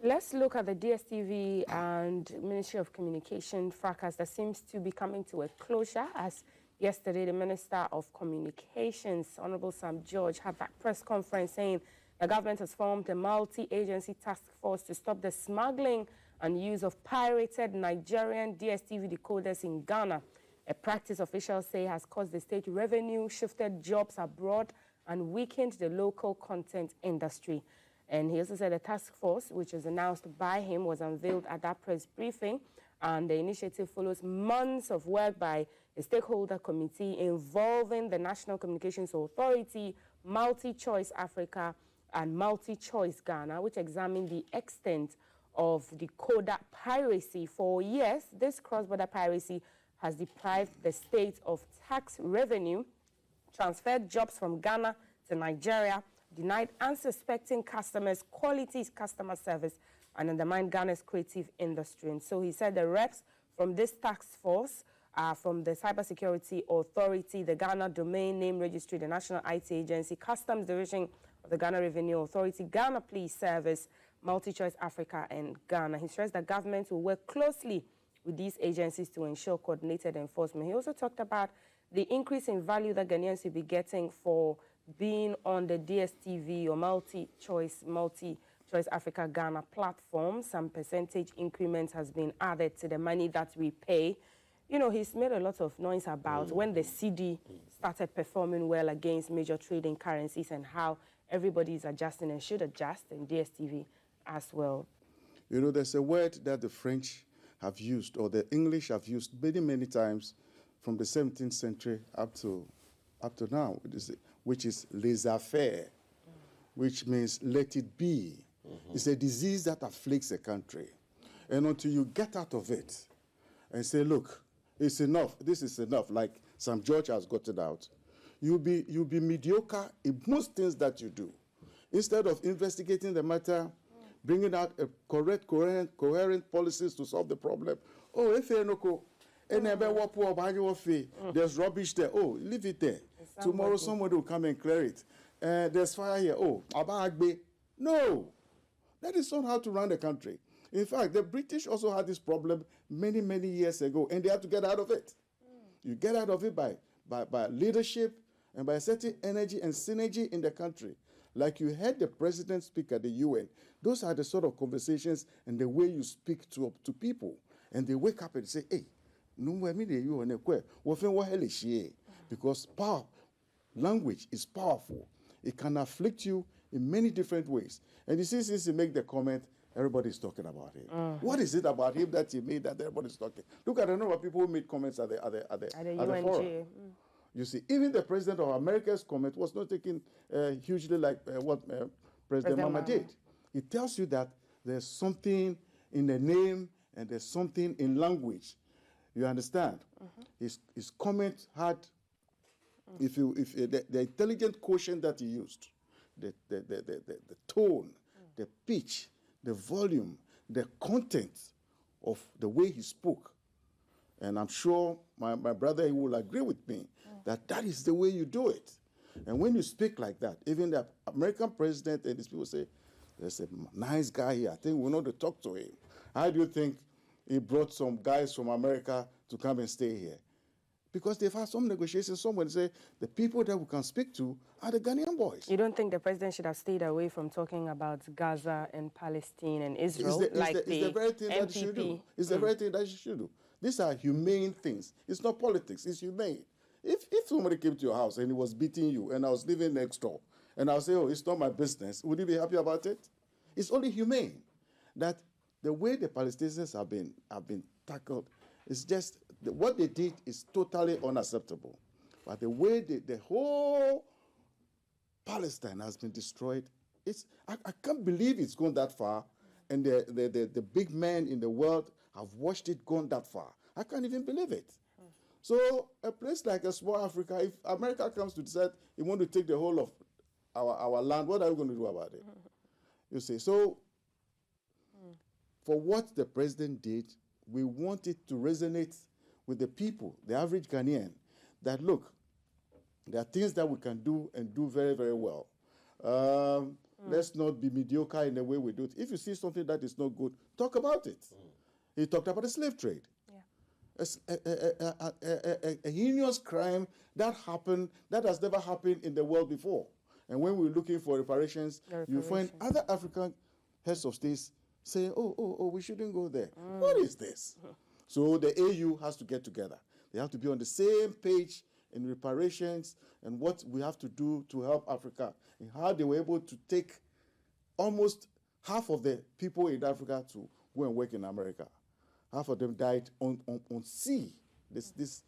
Let's look at the DSTV and Ministry of Communication fracas that seems to be coming to a closure, as yesterday the Minister of Communications, Honorable Sam George, had that press conference saying the government has formed a multi-agency task force to stop the smuggling and use of pirated Nigerian DSTV decoders in Ghana, a practice officials say has caused the state revenue, shifted jobs abroad, and weakened the local content industry. And he also said the task force, which was announced by him, was unveiled at that press briefing. And the initiative follows months of work by a stakeholder committee involving the National Communications Authority, Multi-Choice Africa, and Multi-Choice Ghana, which examined the extent of decoder piracy. For years, this cross-border piracy has deprived the state of tax revenue, transferred jobs from Ghana to Nigeria, denied unsuspecting customers quality customer service, and undermined Ghana's creative industry. And so he said the reps from this task force are from the Cybersecurity Authority, the Ghana Domain Name Registry, the National IT Agency, Customs Division of the Ghana Revenue Authority, Ghana Police Service, Multi-Choice Africa, and Ghana. He stressed that government will work closely with these agencies to ensure coordinated enforcement. He also talked about the increase in value that Ghanaians will be getting for being on the DSTV or Multi-Choice Africa Ghana platform. Some percentage increments has been added to the money that we pay. You know, he's made a lot of noise about when the CD started performing well against major trading currencies and how everybody is adjusting and should adjust, in DSTV as well. You know, there's a word that the French have used, or the English have used many, many times from the 17th century up to now, which is laissez-faire, which means let it be. It's a disease that afflicts a country. And until you get out of it and say, look, it's enough, this is enough, like Sam George has gotten out, you'll be mediocre in most things that you do. Instead of investigating the matter, bringing out a correct, coherent policies to solve the problem. Oh, if there's rubbish there. Oh, leave it there. Tomorrow somebody will come and clear it. There's fire here. Oh, Abagbe. No. That is not how to run the country. In fact, the British also had this problem many, many years ago, and they had to get out of it. You get out of it by leadership and by setting energy and synergy in the country. Like you heard the president speak at the UN. Those are the sort of conversations and the way you speak to people. And they wake up and say, hey, because language is powerful. It can afflict you in many different ways. And you see, since he made the comment, everybody's talking about him. What is it about him that he made that everybody's talking? Look at the number of people who made comments at the forum. You see, even the president of America's comment was not taken hugely like what President Mama did. It tells you that there's something in the name and there's something in language. You understand? His comment had, the intelligent quotient that he used, the tone, the pitch, the volume, the content of the way he spoke. And I'm sure my brother, he will agree with me that is the way you do it. And when you speak like that, even the American president and these people say, there's a nice guy here, I think we know to talk to him. How do you think he brought some guys from America to come and stay here? Because they've had some negotiations. Someone say the people that we can speak to are the Ghanaian boys. You don't think the president should have stayed away from talking about Gaza and Palestine and Israel? It's the very thing that he should do. It's the very thing that he should do. These are humane things. It's not politics. It's humane. If somebody came to your house and he was beating you and I was living next door and I'll say, oh, it's not my business, would you be happy about it? It's only humane. That the way the Palestinians have been tackled is just, what they did is totally unacceptable. But the way the whole Palestine has been destroyed, I can't believe it's gone that far, and the big men in the world have watched it gone that far. I can't even believe it. So a place like a small Africa, if America comes to decide they want to take the whole of our land, what are we going to do about it? You see, so for what the president did, we want it to resonate with the people, the average Ghanaian, that look, there are things that we can do and do very, very well. Let's not be mediocre in the way we do it. If you see something that is not good, talk about it. He talked about the slave trade. A heinous crime that happened, that has never happened in the world before. And when we're looking for reparations, you find other African heads of states saying, oh, we shouldn't go there. What is this? So the AU has to get together. They have to be on the same page in reparations and what we have to do to help Africa and how they were able to take almost half of the people in Africa to go and work in America. Half of them died on sea. This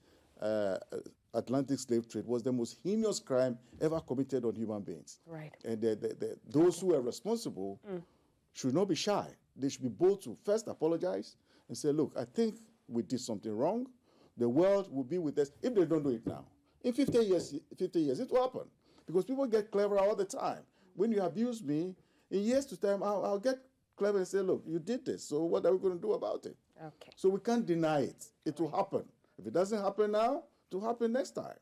Atlantic slave trade was the most heinous crime ever committed on human beings. Right. And those who are responsible should not be shy. They should be bold to first apologize and say, look, I think we did something wrong. The world will be with us if they don't do it now. In 50 years, it will happen. Because people get clever all the time. When you abuse me, in years to time, I'll get clever and say, look, you did this, so what are we going to do about it? Okay. So we can't deny it. It will happen. If it doesn't happen now, it will happen next time.